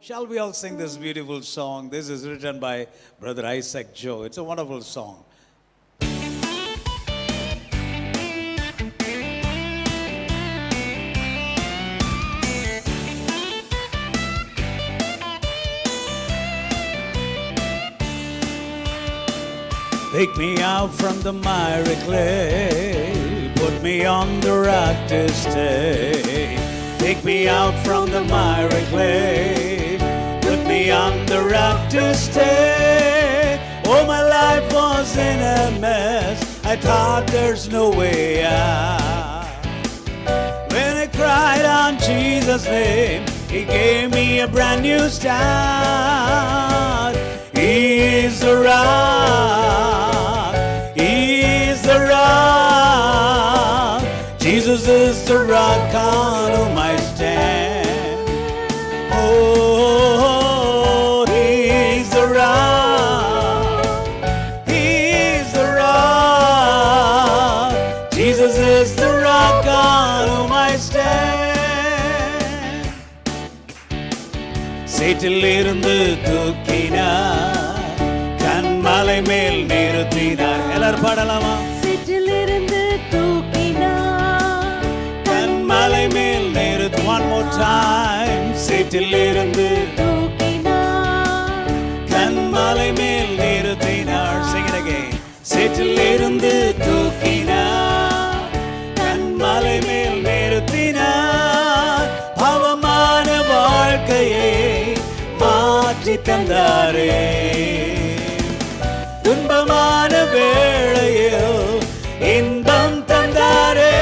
Shall we all sing this beautiful song? This is written by Brother Isaac Joe. It's a wonderful song. Pick me out from the miry clay, put me on the rock to stay. Pick me out from the miry clay, put me on the rock to stay. Oh, my life was in a mess, I thought there's no way out. When I cried on Jesus' name, He gave me a brand new start. He is the rock, He is the rock. Jesus is the rock on whom I stand. Oh, He's the rock, He's the rock. Jesus is the rock on whom I stand. சேற்றிலிருந்து தூக்கினார், கண்மலை மேல் நிறுத்தினார். எல்லாரும் பாடலாமா? சேற்றிலிருந்து தூக்கினார், கண்மலை மேல் நிறுத்தி. One more time. சேற்றிலிருந்து தூக்கினார், கண்மலை மேல் நிறுத்தினார். Sing it again. சேற்றிலிருந்து தூக்கினார், கண்மலை மேல் நிறுத்தினார். அவமான வாழ்க்கையை மாற்றி தந்தாரே, துன்பமான வேளையில் இன்பம் தந்தாரே.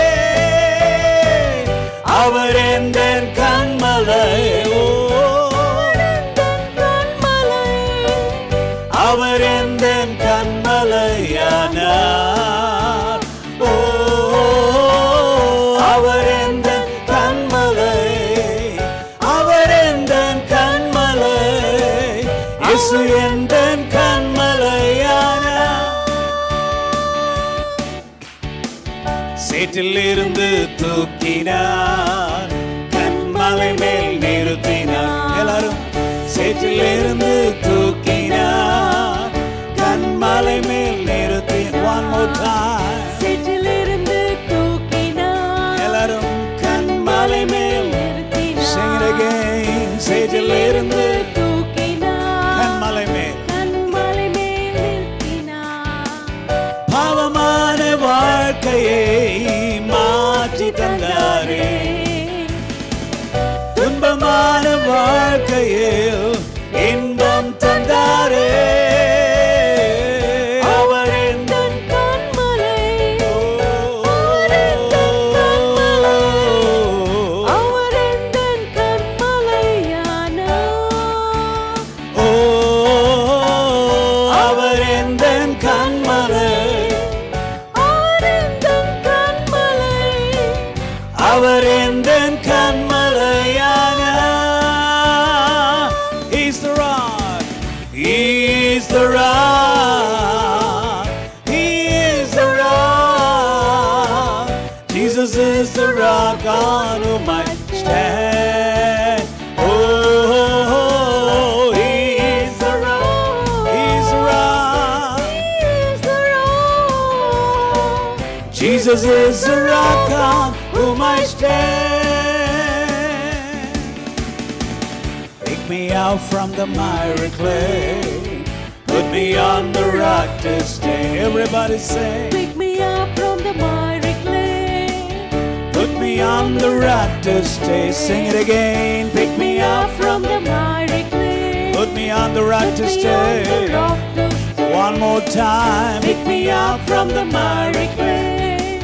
அவர் எந்தன் கண்மலை, அவர் எந்தன் கண்மலையானார். ஓ, அவர் எந்தன் கண்மலை, அவர் எந்தன் கண்மலை. இயேசு எந்தன் கண்மலையானார். சேற்றிலிருந்து தூக்கினார், கண்மலை மேல் நிறுத்தினார். எல்லாரும் சேற்றிலிருந்து தூக்கினார், கண்மலை மேல் நிறுத்தி. One more time. சேற்றிலிருந்து தூக்கினார், எல்லாரும் கண்மலை மேல். Sing it again. சேற்றிலிருந்து தூக்கினார், கண்மலை மேல். கண்மலை மேல் நிறுத்தினார். பாவமான வாழ்க்கையை மாற்றி தந்தாரே, துன்பமான வாழ்க்கையில் இன்பம் தந்தாரே. அவர் எந்தன் கண்மலை, ஓ, அவர் எந்தன் கண்மலையானார். ஓ, அவர் எந்தன் கண்மலை, அவர் எந்தன் கண்மலை, அவர் எந்தன் கண்மலையானார். He's the rock, He's the rock, He is the rock. Jesus is the rock on whom I stand. Oh, He is the rock, He's the rock. He is the rock. Jesus is the rock on whom I stand. Pick me out from the miry clay, put me on the rock to stay. Everybody say, Pick me up from the miry clay, put me on the rock to stay. Sing it again. Pick me up from from the miry clay, put me on the rock to put me on the stay. rock to stay. One more time. Pick me up from the miry clay,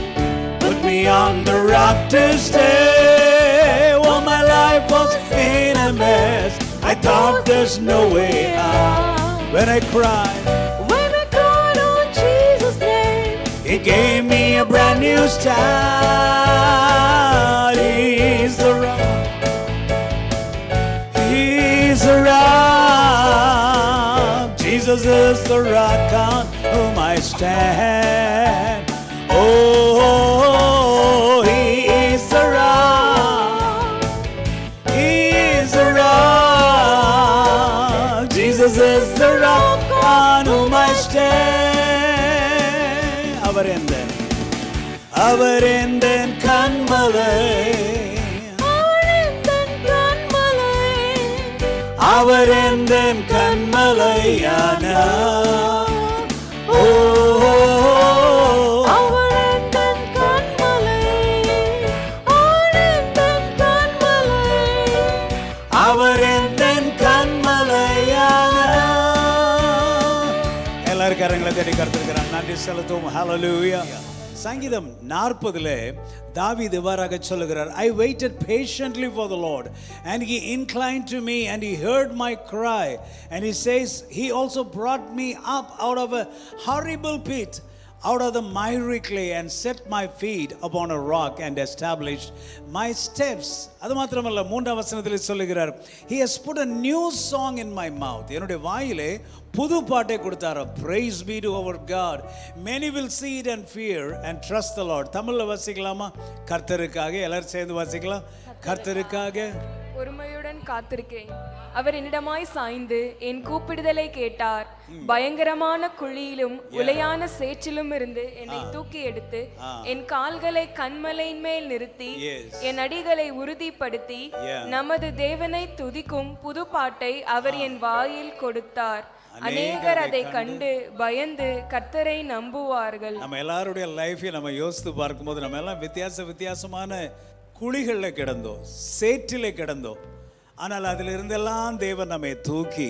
put me on the rock to stay. Well, my life was in a mess, I thought there's no way out. When I cried, When I called on Jesus' name, He gave me a brand new start. He's the rock, He's the rock. Jesus is the rock on whom I stand. Oh, He is the rock, He is the rock. is the rock on whom I stand. அவர் எந்தன் கண்மலை, அவர் எந்தன் கண்மலையானார். ஓ, அவர் எந்தன் கண்மலையானார். எல்லாரும் கரங்களை தட்டி கர்த்தருக்கு நன்றி செலுத்துவோம். ஹல்லேலூயா. சங்கீதம் 40 தாவீது இவ்வாறாக சொல்லுகிறார், I waited patiently for the Lord and he inclined to me and he heard my cry, and he says he also brought me up out of a horrible pit, out of the miry clay, and set my feet upon a rock and established my steps. அது மாத்திரமல்ல, 3ஆம் வசனத்தில் சொல்லுகிறார், he has put a new song in my mouth. என்னுடைய வாயிலே புது பாட்டை கொடுத்தார். Praise be to our God. Many will see it and fear and trust the Lord. தமிழ்ல வாசிக்கலாமா? கர்த்தருக்காக எல்லாரும் சேர்ந்து வாசிக்கலாம். கர்த்தருக்காக பொறுமையுடன் காத்திருக்கேன். அவர் என்னிடமாய் சாய்ந்து என் கூப்பிடுதலை கேட்டார். பயங்கரமான குழியிலும் உளையான சேற்றிலும் இருந்து என்னை தூக்கி எடுத்து என் கால்களை கன்மலையின் மேல் நிறுத்தி என் அடிகளை உறுதிப்படுத்தி நமது தேவனை துதிக்கும் புது பாட்டை அவர் என் வாயில் கொடுத்தார். அநேகர் அதை கண்டு பயந்து கர்த்தரை நம்புவார்கள். நம்ம எல்லாருடைய லைஃபை நம்ம யோசித்து பார்க்கும்போது நம்ம எல்லாம் வித்தியாசமான குழிகளில் கிடந்தோம், சேற்றிலே கிடந்தோம். ஆனால் அதிலிருந்தெல்லாம் தேவன் நம்மை தூக்கி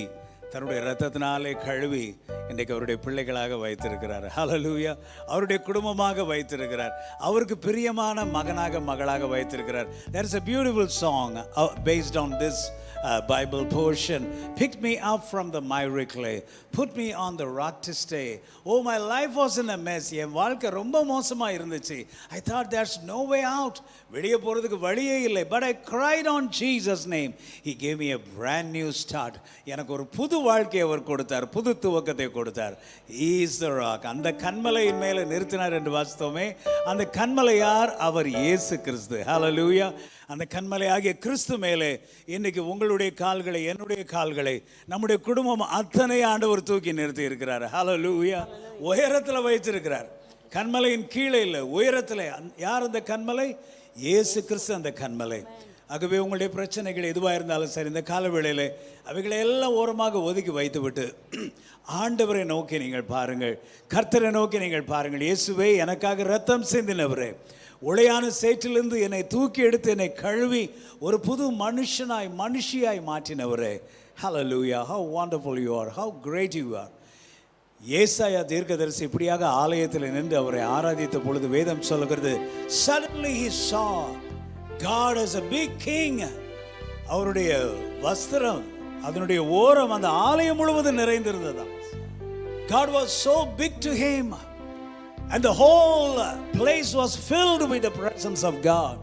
தன்னுடைய இரத்தத்தினாலே கழுவி இன்றைக்கு அவருடைய பிள்ளைகளாக வைத்திருக்கிறார். ஹல்லேலூயா. அவருடைய குடும்பமாக வைத்திருக்கிறார். அவருக்கு பிரியமான மகனாக மகளாக வைத்திருக்கிறார். There is a beautiful song based on this Bible portion. Pick me up from the miry clay, put me on the rock to stay. Oh, my life was in a mess. என் வாழ்க்கை ரொம்ப மோசமா இருந்துச்சு. I thought there's no way out. வெளியே போறதுக்கு வழியே இல்லை. But I cried on Jesus' name. He gave me a brand new start. எனக்கு ஒரு புது வாழ்க்கையை அவர் கொடுத்தார், புது துவக்கத்தை கொடுத்தார். He is the rock. அந்த கன்மலையின் மேலே நிறுத்தினார் என்று வாசித்தோமே. அந்த கன்மலை யார்? அவர் இயேசு கிறிஸ்து. ஹல்லேலூயா. அந்த கன்மலையாகிய கிறிஸ்து மேலே இன்னைக்கு உங்களுடைய கால்களை, என்னுடைய கால்களை, நம்முடைய குடும்பம் அத்தனை ஆண்டவர் தூக்கி நிறுத்தி இருக்கிறார். ஹல்லேலூயா. உயரத்தில் வைத்திருக்கிறார். கன்மலையின் கீழே இல்லை, உயரத்தில். யார் அந்த கன்மலை? இயேசு கிறிஸ்து அந்த கன்மலை. ஆகவே உங்களுடைய பிரச்சனைகள் எதுவாக இருந்தாலும் சரி, இந்த காலவேளையில் அவைகளை எல்லாம் ஓரமாக ஒதுக்கி வைத்துவிட்டு ஆண்டவரை நோக்கி நீங்கள் பாருங்கள், கர்த்தரை நோக்கி நீங்கள் பாருங்கள். இயேசுவே, எனக்காக ரத்தம் சிந்தினவரே, உளையான சேற்றிலிருந்து என்னை தூக்கி எடுத்து என்னை கழுவி ஒரு புது மனுஷியாய் மாற்றினவரே. ஹல்லேலூயா. how wonderful you are, how great you are. ஏசாயா தீர்க்கதரிசி இப்படியாக ஆலயத்தில் நின்று அவரை ஆராதித்த பொழுது வேதம் சொல்லுகிறது, suddenly he saw God as a big king. அவருடைய வஸ்திரம், அதனுடைய ஓரம் அந்த ஆலயம் முழுவதும் நிறைந்திருந்ததாம். God was so big to him, and the whole place was filled with the presence of God.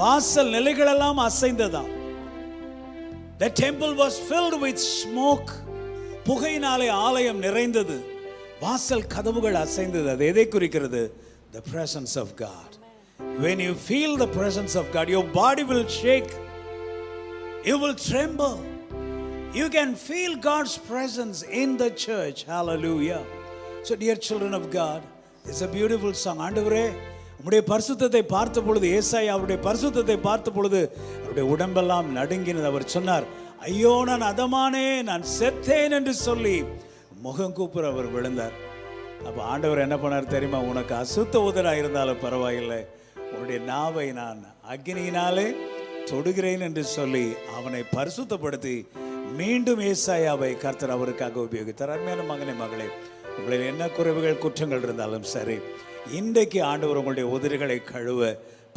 வாசல் நிலைகளெல்லாம் அசைந்ததாம். The temple was filled with smoke. புகையினாலே ஆலயம் நிறைந்தது. வாசல் கதவுகள் அசைந்தது. அது எதை குறிக்கிறது? The presence of God. When you feel the presence of God, your body will shake. You will tremble. You can feel God's presence in the church. Hallelujah. So dear children of God, it's a beautiful song. ஆண்டவரே, உம்முடைய பரிசுத்தத்தை பார்த்த பொழுது, ஏசாயா அவருடைய பரிசுத்தத்தை பார்த்த பொழுது அவருடைய உடம்பெல்லாம் நடுங்கினது. அவர் சொன்னார், ஐயோ நான் அதமானே, நான் செத்தேன் என்று சொல்லி முகம் கூப்புற அவர் விழுந்தார். அப்போ ஆண்டவர் என்ன பண்ணார் தெரியுமா? உனக்கு அசுத்த உதராக இருந்தாலும் பரவாயில்லை, உன்னுடைய நாவை நான் அக்னியினாலே தொடுகிறேன் என்று சொல்லி அவனை பரிசுத்தப்படுத்தி மீண்டும் ஏசாயாவை கர்த்தர் அவருக்காக உபயோகித்தார். அருமையான மகனே, மகளே, உங்களில் என்ன குறைவுகள் குற்றங்கள் இருந்தாலும் சரி, இன்றைக்கு ஆண்டவர் உங்களுடைய உதடுகளை கழுவ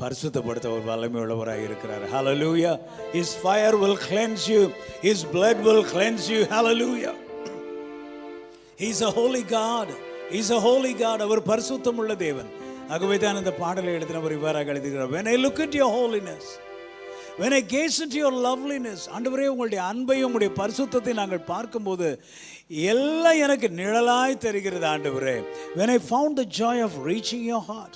பரிசுத்தப்படுத்த ஒரு வல்லமை உள்ளவராக இருக்கிறார். Hallelujah. His fire will cleanse you. His blood will cleanse you. Hallelujah. He's a holy God. He's a holy God. அவர் பரிசுத்தம் உள்ள தேவன். ஆகவே தான் இந்த பாடலை எழுதினவர் இவ்வாறாக எழுதுகிறார், when I look at your holiness, when I gaze into your loveliness. ஆண்டவரே, உங்களுடைய அன்பையும் உங்களுடைய பரிசுத்தத்தை நாங்கள் பார்க்கும்போது எல்லாம் எனக்கு நிழலாய் தெரிகிறது ஆண்டவரே. when I found the joy of reaching your heart,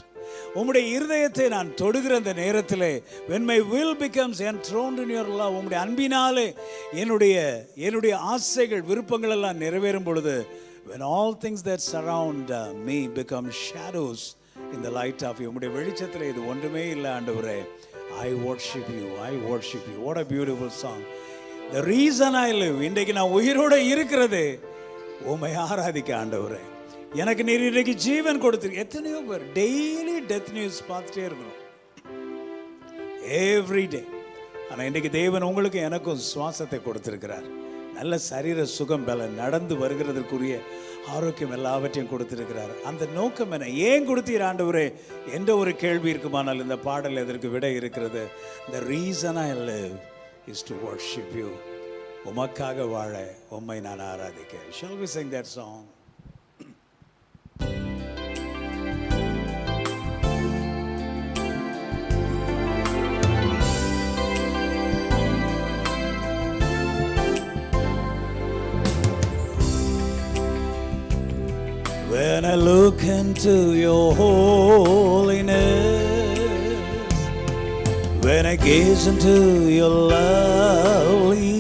உம்முடைய இருதயத்தை நான் தொடுகிற அந்த நேரத்திலே when my will becomes enthroned in your love, உம்முடைய அன்பினாலே என்னுடைய ஆசைகள் விருப்பங்கள் எல்லாம் நிறைவேறும் பொழுது, when all things that surround me become shadows in the light of you, உம்முடைய வெளிச்சத்திலே இது ஒன்றுமே இல்லை ஆண்டவரே. I worship you, I worship you. What a beautiful song. The reason I live, இன்றைக்கு நான் உயிரோடு இருக்கிறது உம்மை ஆராதிக்க ஆண்டவரே. எனக்கு நீர் இன்றைக்கு ஜீவன் கொடுத்துருக்கு. எத்தனையோ பேர் டெய்லி டெத் நியூஸ் பார்த்துட்டே இருக்கணும், எவ்ரிடே. ஆனால் இன்றைக்கு தேவன் உங்களுக்கு எனக்கும் சுவாசத்தை கொடுத்திருக்கிறார். நல்ல சரீர சுகம், பலன், நடந்து வருகிறதற்குரிய ஆரோக்கியம் எல்லாவற்றையும் கொடுத்திருக்கிறார். அந்த நோக்கம் என்ன, ஏன் கொடுத்தீர் ஆண்டவரே என்ற ஒரு கேள்வி இருக்குமானால் இந்த பாடல் எதற்கு விட இருக்கிறது. The reason I live is to worship you. உமக்காக வாழ, உம்மை நான் ஆராதிக்க. Shall we sing that song? When I look into your holiness, when I gaze into your loveliness,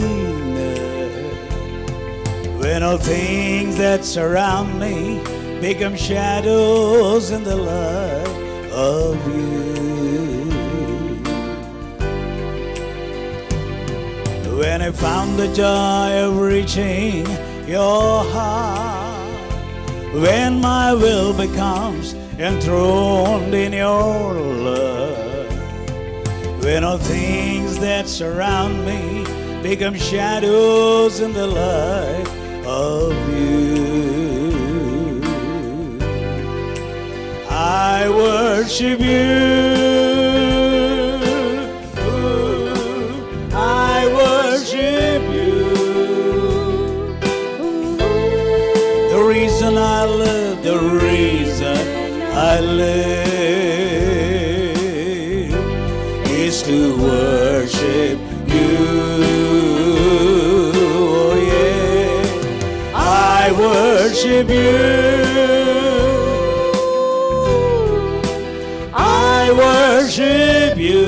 when all things that surround me become shadows in the light of you, when I found the joy of reaching your heart, when my will becomes enthroned in your love, when all things that surround me become shadows in the light of you, I worship you, I worship you. The reason I live, the reason I live is to worship you. Oh yeah, I worship you, I worship you.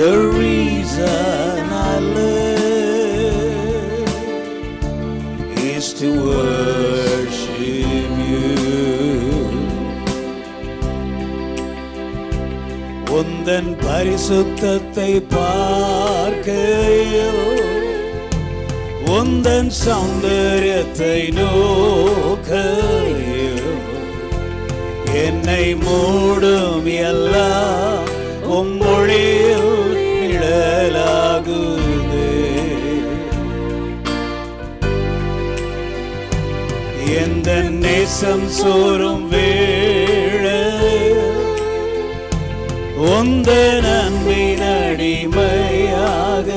The reason I live is to worship you. உந்தன் பரிசுத்தத்தை பார்க்கையில், உந்தன் சௌந்தரியத்தை நோக்கையில், என்னை மூடும் எல்லாம் உம்மொழியில் நிழலாகுதே. எந்த நேசம் சோறும் வேளை, உந்தன் அன்பின் அடிமையாக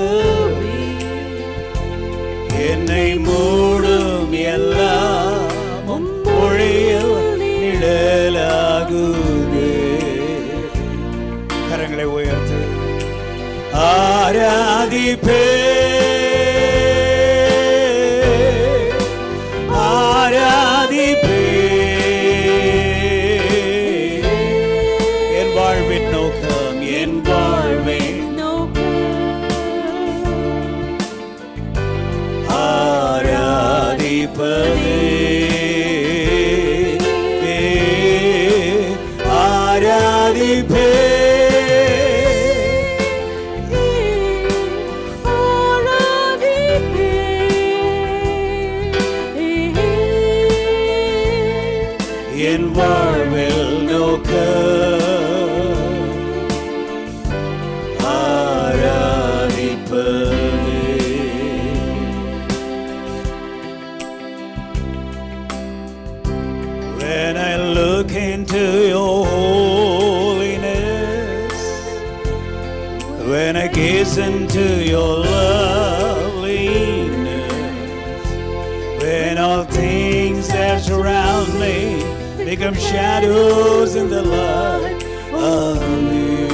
என்னை மூடும் எல்லாம் மொழியில் நிழலாகுதே. கரங்களை உயர்த்து ஆராதிப்பே, ஆராதிப்பே. என் வாழ்வின் நோக்கம், என் வாழ்வின் ஆராதிப்பதே, ஆராதிப்பே. என் வாழ்வில் நோக்கம் ஆராதிப்பதே. When I look into your holiness, when I gaze into your loveliness, when all things that surround me become shadows in the light of you,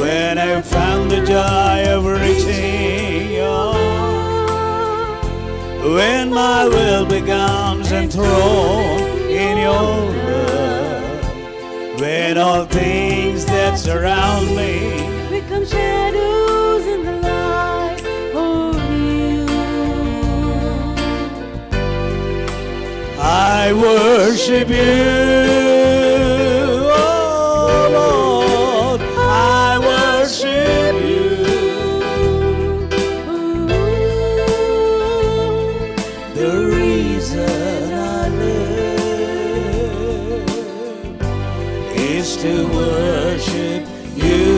when I found the joy of reaching your my will becomes enthroned in your love. When all things that surround me become shadows in the light of you. I worship you, oh Lord, I worship you. The reason I live is to worship you.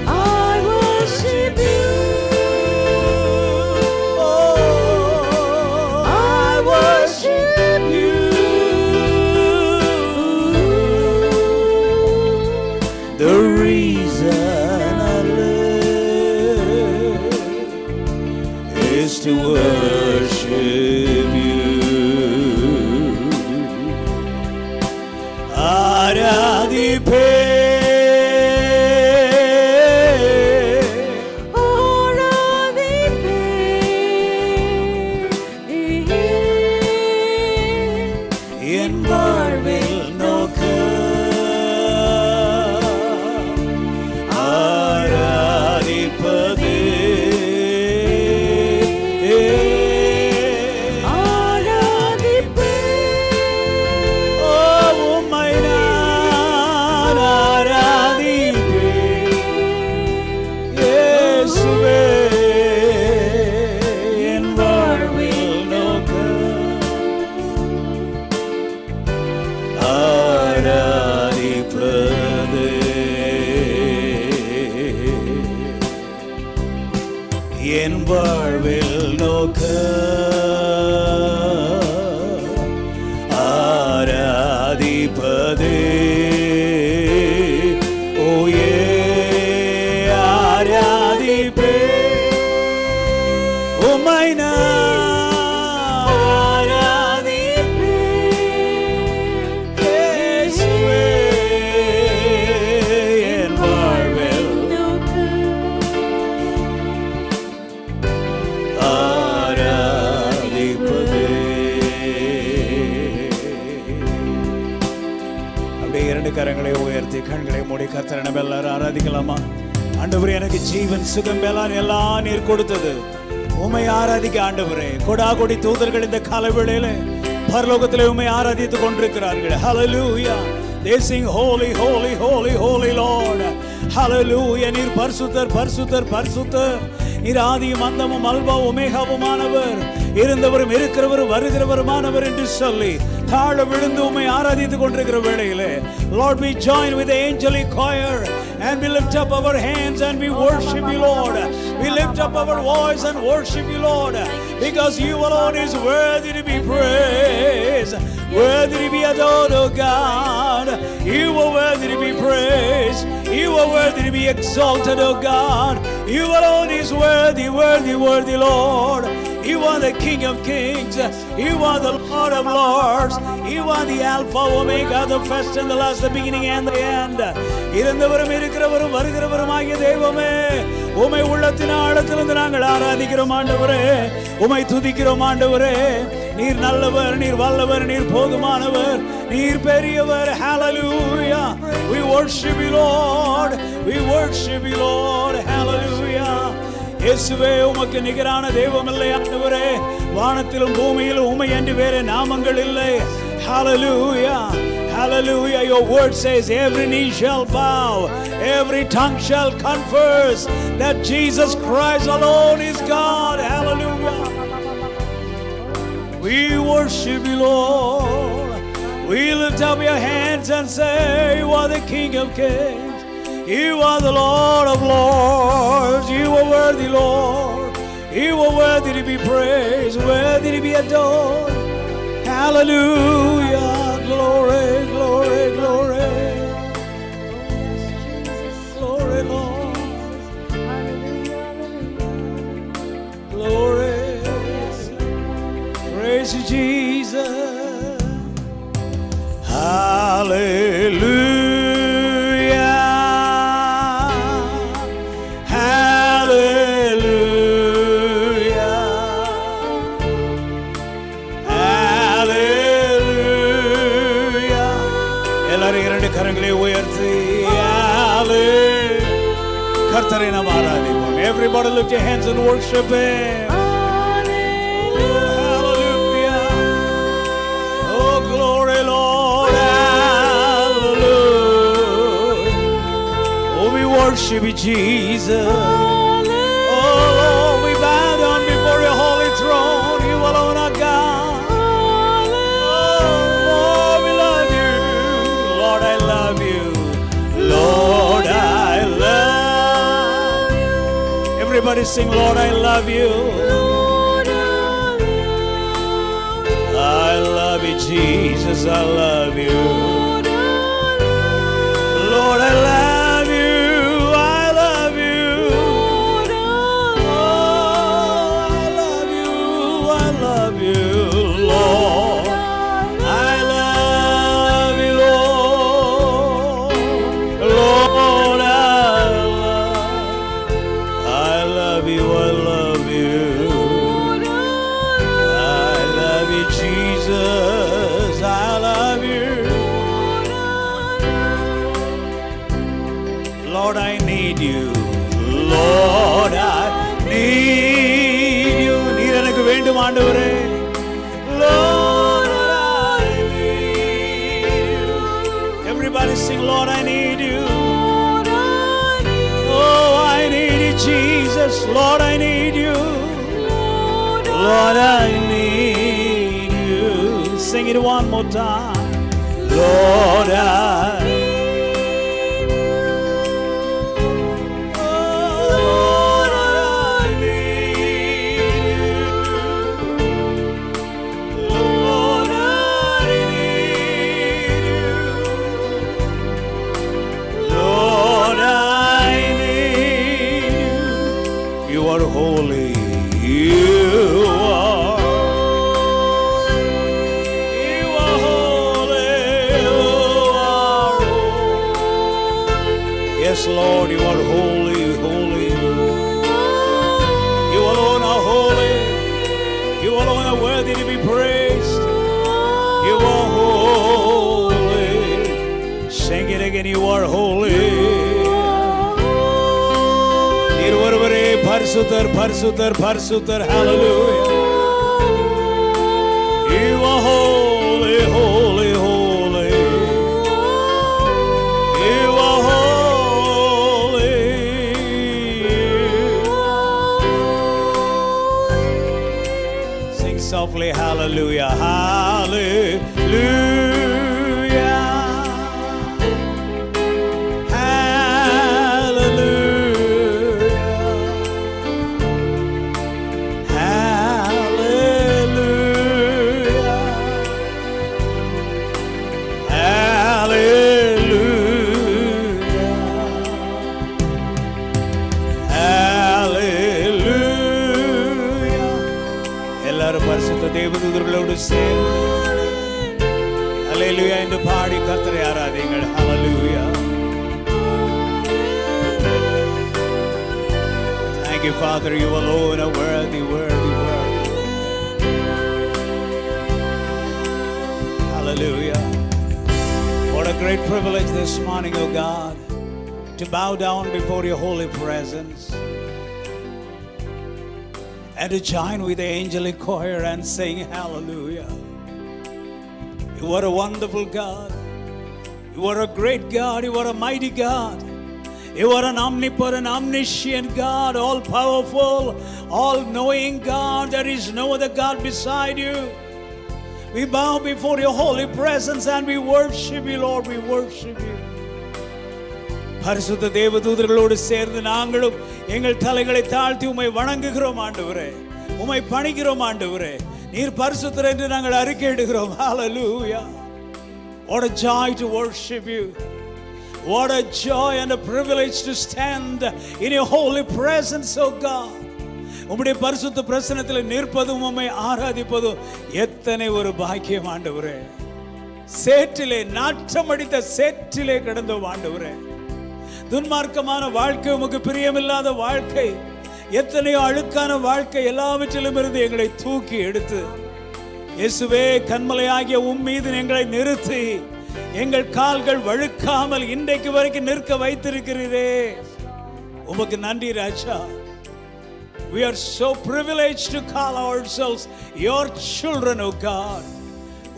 I worship you. Oh, I worship you. The reason I live is to worship you. ആരാധിപ്പേ என் வாழ்வில் நோக்க ஆராதிப்பது ஓ உம்மை நான் ஆராதிப்பேன். இயேசுவே என் வாழ்வில் நோக்க ஆராதிப்பது என் வாழ்வில் நோக்க ஆராதிப்பது ஓயே ஆராதிப்பே உம்மை நான் ஆராதிப்பேன். இயேசுவே என் வாழ்வில் ஆராதிப்பது. அப்படியே இரண்டு கரங்களை உயர்த்தி கண்களை மூடி கர்த்தரை நம்ம எல்லாரும் ஆராதிக்கலாமா? ஆண்டவரே, எனக்கு ஜீவன் சுகம் பெலான் எல்லாம் நீர் கொடுத்தது. உம்மை ஆராதிக்க ஆண்டவரே, கொடா கொடி தூதர்கள் இந்த கால வேளையிலே பரலோகத்திலே உம்மை ஆராதித்துக் கொண்டிருக்கிறார்கள். ஹalleluya. They sing holy holy holy holy Lord. Hallelujah. நீர் பரிசுத்தர் பரிசுத்தர் பரிசுத்தர். நீர் ஆதியும் அந்தமும் அல்பா ஒமேகாவுமானவர், இருந்தவரும் இருக்கிறவரும் வருகிறவருமானவர் என்று சொல்லி தாழ விழுந்து உம்மை ஆராதித்துக் கொண்டிருக்கிற வேளையிலே, Lord, we join with the angelic choir and we lift up our hands and we worship you, Lord. We lift up our voice and worship you, Lord, because you alone is worthy to be praised, worthy to be adored, oh God. You are worthy to be praised. You are worthy to be exalted, oh God. You alone is worthy, worthy, worthy, Lord. You are the King of Kings. You are the Lord of Lords. You are the Alpha, Omega, the first and the last, the beginning and the end. இருந்தவரும் இருக்கிறவரும் வருகிறவருமாகிய தெய்வமே, உம்மை உள்ளத்தின் ஆழத்திலிருந்து நாங்கள் ஆராதிக்கிறோம் ஆண்டவரே. உம்மை துதிக்கிறோம் ஆண்டவரே. நீர் நல்லவர், நீர் வல்லவர், நீர் போதுமானவர், நீர் பெரியவர். Hallelujah. We worship you, Lord. We worship you, Lord. Hallelujah. இயேசுவே, உமக்கு நிகரான தெய்வம் இல்லை ஆண்டவரே. வானத்திலும் பூமியிலும் உம்மை என்று வேறு நாமங்கள் இல்லை. Hallelujah. Hallelujah. Your word says every knee shall bow, every tongue shall confess that Jesus Christ alone is God. Hallelujah. We worship you, Lord. We lift up your hands and say, you are the King of Kings. You are the Lord of Lords. You are worthy, Lord. You are worthy to be praised, worthy to be adored. Hallelujah. Glory, glory, glory. Glory, Lord. Glory. Praise you, Jesus. Hallelujah. Hallelujah. கரங்களை உயர்த்தி Hallelujah. கர்த்தரை நாம் ஆராதிப்போம். Everybody lift your hands and worship Him. Hallelujah. Oh glory Lord. Hallelujah. Oh we worship you Jesus. Oh Lord, we bow down before your holy throne. You alone are God. Oh Lord, we love you. Lord, I love you. Lord, I love you. Everybody sing, Lord, I love you. I love you, Jesus, I love you. Lord, I love you. I love you. Oh, I love you. I love you, Lord. I love you, Lord. Lord, I love you. I love you. I love you, Jesus. I love you. Lord, I need you. Lord, I need you. நீர் எனக்கு வேண்டும் ஆண்டவரே. Lord, I need you. Everybody sing, Lord, I need you. Oh, I need you, Jesus. Lord, I need you. Lord, I need you. Sing it one more time. Lord, I Lord, I need you. Lord, I need you. Lord, I need you. You are holy. You are holy. You are holy. Yes, Lord, you are holy, holy. You alone are holy. You alone are worthy to be praised. You are holy. Sing it again, you are holy. நீர் ஒருவரே பரிசுத்தர், பரிசுத்தர், பரிசுத்தர். Hallelujah. You are holy, holy, holy. You are holy. Sing softly, hallelujah, hallelujah. தேவதூதர்களோடு சேர்ந்து ஹல்லேலூயா என்று பாடி கர்த்தரை ஆராதிங்கள். ஹல்லேலூயா. Thank you, Father. You alone are worthy, worthy, worthy. Hallelujah. What a great privilege this morning, oh God, to bow down before your holy presence and to join with the angelic choir and sing hallelujah. You are a wonderful God. You are a great God. You are a mighty God. You are an omnipotent, omniscient God, all powerful, all knowing God. There is no other God beside you. We bow before your holy presence and we worship you, Lord. We worship you. பரிசுத்த தேவதூதர்களோடு சேர்ந்து நாங்களும் எங்கள் தலைகளை தாழ்த்தி உம்மை வணங்குகிறோம் ஆண்டவரே. உம்மை பணிகிறோம் ஆண்டவரே. நீர் பரிசுத்தர் என்று நாங்கள் அறிக்கையிடுகிறோம். Hallelujah. What a joy to worship you. What a joy and a privilege to stand in your holy presence, oh God. உம்முடைய பரிசுத்த பிரசன்னத்தில் நிற்பதும் உம்மை ஆராதிப்பதும் எத்தனை ஒரு பாக்கியம் ஆண்டவரே. சேற்றிலே நாற்றம் அடித்த சேற்றிலே கிடந்தோம் ஆண்டவரே. துன்மார்க்கமான வாழ்க்கை, உமக்கு பிரியமில்லாத வாழ்க்கை, எத்தனையோ அழுக்கான வாழ்க்கை, எல்லாவற்றிலும் இருந்து எங்களை தூக்கி எடுத்து இயேசுவே கன்மலையாகிய உம் மீது எங்களை நிறுத்தி எங்கள் கால்கள் வழுக்காமல் இன்றைக்கு வரைக்கும் நிற்க வைத்திருக்கிறீரே, உமக்கு நன்றி ராஜா. We are so privileged to call ourselves your children, oh God.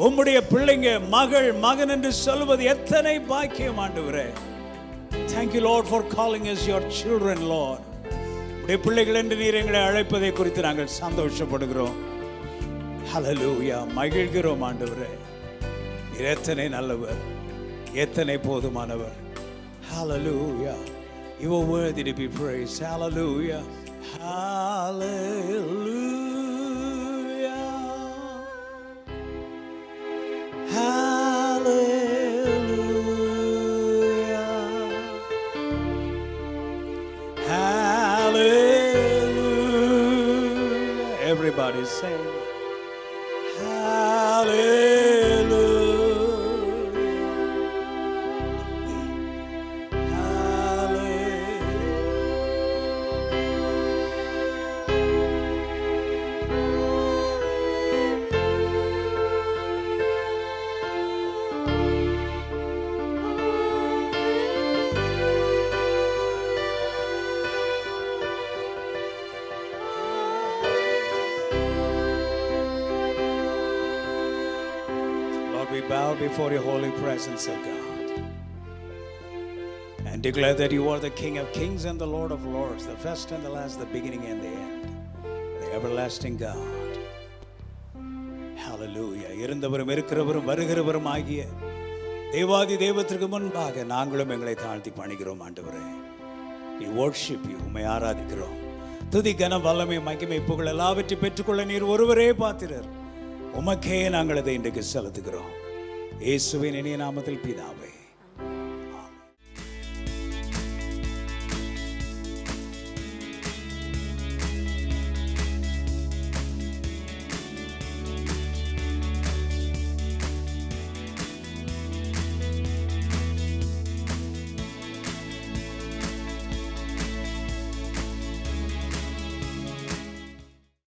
உம்முடைய பிள்ளைங்க, மகள் மகன் என்று சொல்வது எத்தனை பாக்கியம் ஆண்டவரே. Thank you Lord for calling us your children, Lord. உம்முடைய பிள்ளைகள் என்று நீர் எங்களை அழைப்பதை குறித்து நாங்கள் சந்தோஷப்படுகிறோம். ஹல்லேலூயா, மகிழ்கிறோம் ஆண்டவரே. நீர் எத்தனை நல்லவர், எத்தனை போதுமானவர். Hallelujah. You are worthy to be praised. Hallelujah. Hallelujah. Hallelujah. Hallelujah. Everybody sing. Hallelujah. We bow before your holy presence, O God, and declare that you are the King of kings and the Lord of lords, the first and the last, the beginning and the end, the everlasting God. Hallelujah. இருந்தவரும் இருக்கிறவரும் வருகிறவரும் ஆகிய தேவாதி தெய்வத்திற்கு முன்பாக நாங்களும் எங்களை தாழ்த்தி பணிகிறோம் ஆண்டவரே. We worship you, உம்மை ஆராதிக்கிறோம். துதி கன வல்லமை மகிமை புகழ் எல்லாவற்றை பெற்றுக்கொள்ள நீர் ஒருவரே பாத்திரர். உமக்கே நாங்கள் அதை இன்றைக்கு செலுத்துகிறோம். இயேசுவின் இனிய நாமத்தில் பிதாவே.